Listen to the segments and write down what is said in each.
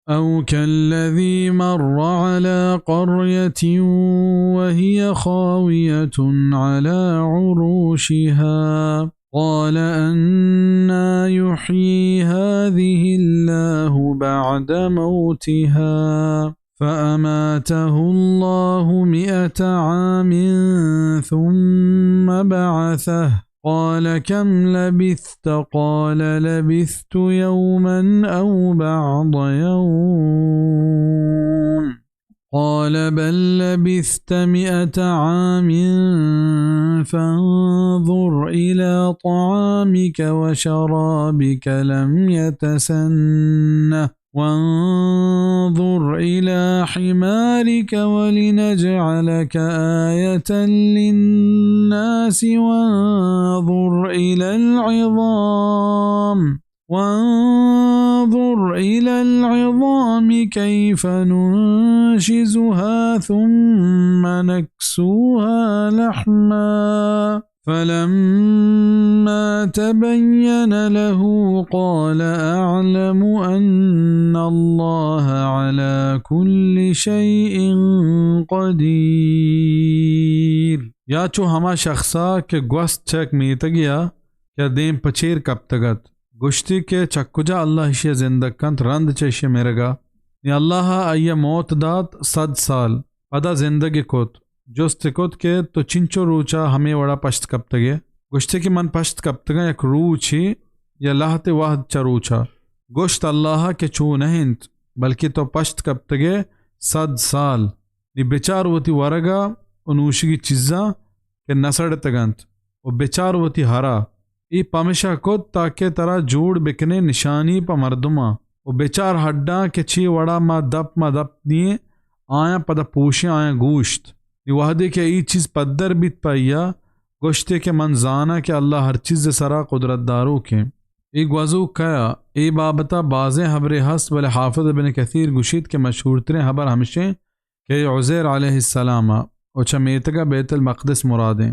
أو كالذي مر على قرية وهي خاوية على عروشها قال أنى يحيي هذه الله بعد موتها فأماته الله 100 عام ثم بعثه قال كم لبثت قال لبثت يوما أو بعض يوم قال بل لبثت 100 عام فانظر إلى طعامك وشرابك لم يتسنه وانظر إلى حمارك ولنجعلك آية للناس وانظر إلى العظام كيف ننشزها ثم نكسوها لحما فلما تبين له قال أعلم أن الله على كل شيء قدير या चो हमा शख्सा के गोस्त चक मीतगिया क्या देम पचेर कब तगत गुश्ती के चक्कुजा अल्लाह शे जिंदकंत रंद चेशे मेरगा नि अल्लाह अय्या मौत दात 100 साल पदा जिंदगी कोत जोस्त कोत के तो चिंचो रूचा हमें वड़ा पश्त कब तगे गुश्ती की मन पश्त कब तगा एक रूची या लाहते वाहद चरूचा गोश्त अल्लाह के चू नहीं बल्कि तो पश्त कब तगे 100 साल नि बेचार वती वरगा उनूशी चीज़ा के नसड़ तगंत और बेचार वती हरा ई पमेशा को ताके तरा जोड़ बिकने निशानी प मर्दुमा और बेचार हड्डा के छी वड़ा मा दप दिए आया पद पूछे आया गोश्त वाहदे के ई चीज़ पद्दर बीत पाइया गोश्ते के मंजाना के अल्लाह हर चीज़ सरा कुदरत दारू के एक वजू कया ए बाबता बाज़े हबरे हस वाले हाफिज़ इब्न कसीर गुशीद के मशहूर तरे हबर हमेशे के उज़ैर अलैहिस्सलाम और चमेतगा बैतुल मक़दिस मुरादें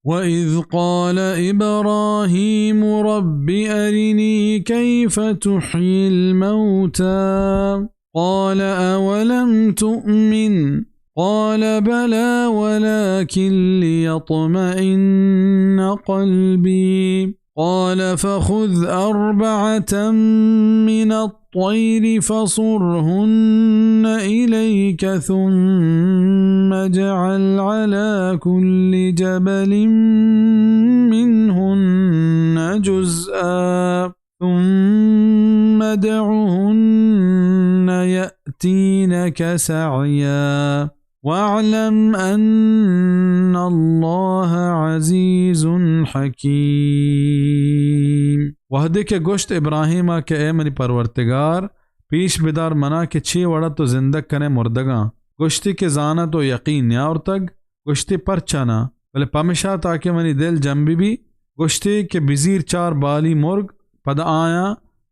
وَإِذْ قَالَ إِبْرَاهِيمُ رَبِّ أَرِنِي كَيْفَ تُحْيِي الْمَوْتَى قَالَ أَوَلَمْ تُؤْمِنْ قَالَ بَلَى وَلَكِنْ لِيَطْمَئِنَّ قَلْبِي قَالَ فَخُذْ 4 من الطير فصرهن إليك ثم اجعل على كل جبل منهن جزءا ثم ادعهن يأتينك سعيا واعلم أن الله عزيز حكيم वहदे के गोश्त इब्राहिमा के ए मनी परवरतिगार पीश बिदार मना के 6 वड़ा तो जिंदक कने मुर्दगा गोश्ती के जाना तो यकीन या और तक गोश्ती पर चना भले पमेशा ताकि मनी दिल जम्बी भी गोश्ती के बिजीर 4 बाली मुर्ग पद आया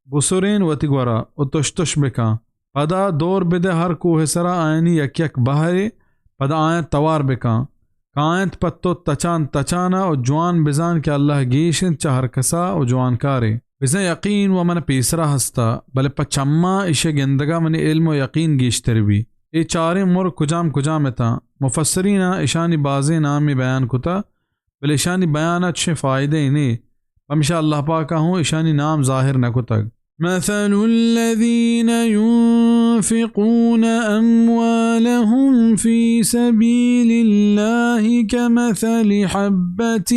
बुसुरेन वतिगवरा उतुश बिका पदा दौर बिदे हर कोहे सरा आयनी यक बहरे पद आया तवार बिका कायत पत्तो तचाना और जवान बिजान के अल्लाह गीशन चाहर कसा और जवान कारे बिजा यकीन व मन पीसरा हस्ता बले पचम्मा इशे गिंदगा मन इल्म व यकीन गीशतर भी ये 4 मुर कुजाम था मुफस्सरीना ईशानी बाज़े नाम में बयान कुता बले ईशानी बयान अच्छे फ़ायदे इन्हें हमेशा अल्लाह पाक हूँ ईशानी नाम ज़ाहिर न कुतग مثل الذين ينفقون أموالهم في سبيل الله كمثل حبة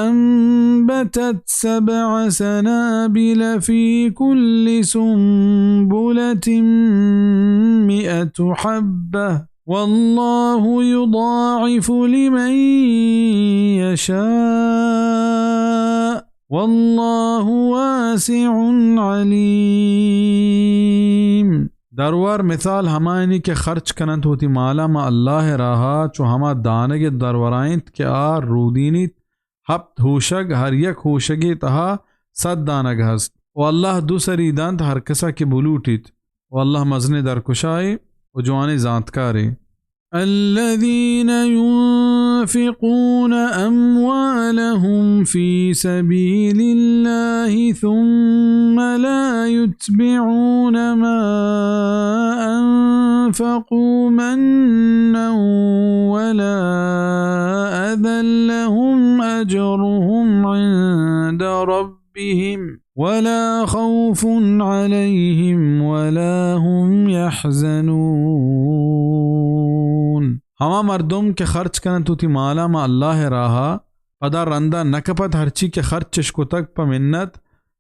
أنبتت 7 سنابل في كل سنبلة 100 حبة والله يضاعف لمن يشاء والله वासिउ अलीम दरवार मिसाल हमायनी के खर्च कनत होती माला मा अल्लाह रहा चो हमा दाने के दरवराइंत के आर रूदीनित हफ्त होशग हर यक होशगी तहा 100 दानग हस्त व अल्लाह दूसरी दांत हर कसा के बुलूटित व अल्लाह मजने दरकुशाए व जवानी जांतकारे الذين ينفقون أموالهم في سبيل الله ثم لا يتبعون ما أنفقوا منا ولا أذى لهم أجرهم عند ربهم ولا خوف عليهم ولا هم يحزنون. हमा मर्दुम के खर्च करन तुति माला मा अल्लाह राहा पदा रंदा नकपत हरची के खर्च चशको तक प मिन्नत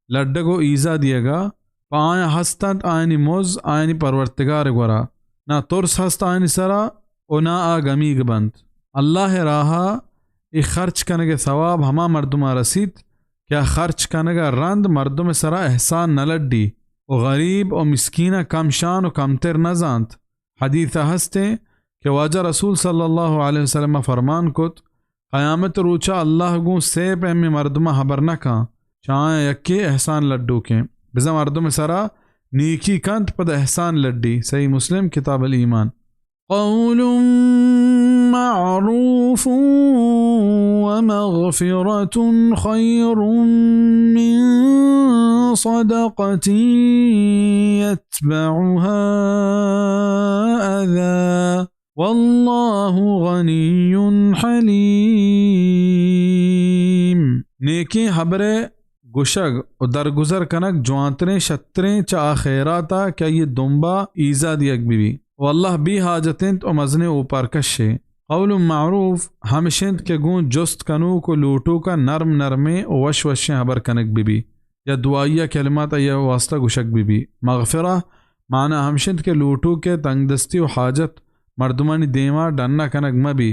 लड्डगो ईजा दिएगा पाया हस्तंत आयनी मोज आयनी परवर्तिगार गोरा ना तुर्स हस्त आयनी सरा ओ ना आ गमीग बंत अल्लाह राहा ई खर्च करने के सवाब हमा मर्दुमा रसीद क्या खर्च करने का रंद मर्दुम सरा एहसान न लड्डी ओ गरीब और मिस्कीना कम शान और कमतर न जानत हदीथ हस्ते कि वाजा रसूल सल्लल्लाहु अलैहि वसल्लम फरमान कुत क़यामत रूचा अल्लाह गु से में मर्दुमा हबर न का चाहे यक्के एहसान लड्डू के बिजा मर्दुम सरा नीकी कंत पद एहसान लड्डी। सही मुस्लिम किताब अल ईमान। क़ौलुम मअरूफ़ुन व मग़फ़िरतुन ख़ैरुम मिन सदक़तिन यत्बअुहा अज़ा वल्लाहु गनियुन हलीम। नेकी हबरे गुशग और दरगुजर कनक ज्वांतरे शतरे चा खैराता क्या ये दुम्बा ईजा दियक बीबी वल्लाह भी हाजतें तो मजने ऊपर कशे। क़ौलुम मारूफ हमशिंद के गूं जुस्त कनू को लूटू का नरम नरमे और वश वशे हबर कनक बीबी या दुआया कलमात या वास्ता गुशक बीबी। मग़फ़िरा माना हमशिंद के लूटू के तंगदस्ती और हाजत मर्दुमानी देवा डन्ना कनक मबी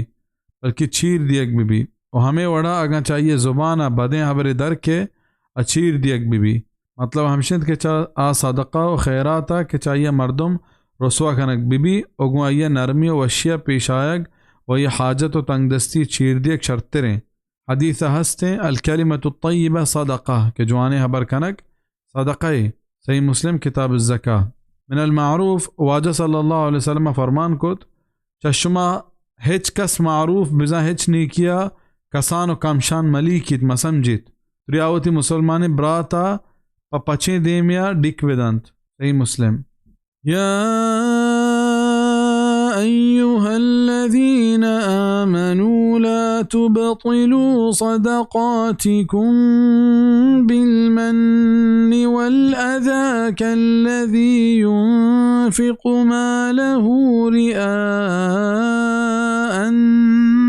बल्कि चीर दियक बीबी और हमें वड़ा अगर चाहिए ज़ुबाना बदें हबरे दर के अचीर दियक बीबी मतलब हमशिंद के चा आ सदक़ा और खैराता के चाहिए मर्दुम रसवा कनक बीबी उगवाइया नरमी व वशिया पेशायग व ये हाजत व तंगदस्ती चीर दियक शर्तरें। हदीस हस्ते अल-कलिमतु तय्यबा सदक़ा के जवाने हबर कनक सदक़े। सही मुस्लिम किताब ज़का। मिनल मारूफ वाजा सल्लल्लाहु अलैहि वसल्लम फरमान कुत चश्मा हिच कस मारूफ बिजा हिच नहीं किया कसान व कमशान मलीकित मसमजित रियावती मुसलमान ब्राता पचे देमिया डिक वेदांत। सही मुस्लिम। या अय्युहल्लज़ीना आमनू ला तुबतिलू सदक़ातिकुम बिलमन्नि वल अज़ा कल्लज़ी युन्फ़िक़ु मालहू रिआअन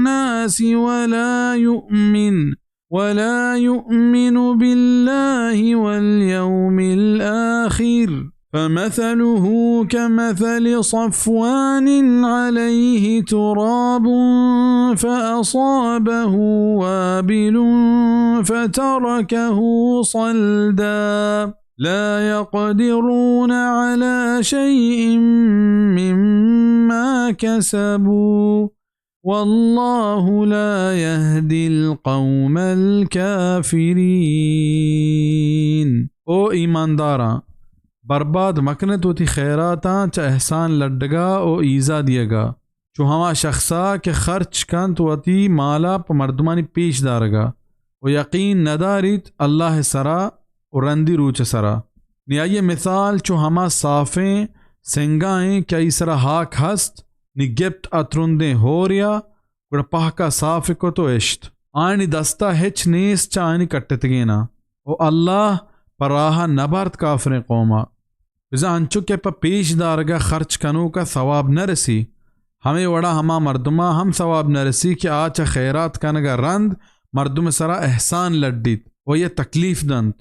नासि वला युमिन बिल्लाहि वल यौमिल आखिर फमसलुहु कमसल सफ़वान अलैहि तुराबुन फ़असाबहु वाबिलुन फ़तरकहु सल्दा ला यक़दिरून अला शैइन मिम्मा कसबू वल्लाहु ला यहदिल क़ौमल काफ़िरीन। ओ ईमानदारा बर्बाद मकनत होती खैराता च एहसान लड्डगा ओ ईजा दिएगा चो हमा शख्सा के खर्च कंत वती माला प मर्दमानी पेश दारगा ओ यकीन नदारित अल्लाह सरा और रंदी रूच सरा नियाये मिसाल चो हमा साफ़ें सेंगाएं क्या इसरा हाक हस्त निगेप्ट अतरुंदे होरिया गुड़पाह का साफ को तो इश्त आनी दस्ता हिच नेस चानी कट्टतगेना ओ अल्लाह पराहा नबर्त काफरे कौमा बिजा अंचु के प पेश दारगा खर्च कनू का सवाब न रसी हमें वड़ा हमा मर्दुमा हम सवाब न रसी कि आचा खैरात कनगा रंद मर्दुम सरा एहसान लड्डित वो ये तकलीफ दंत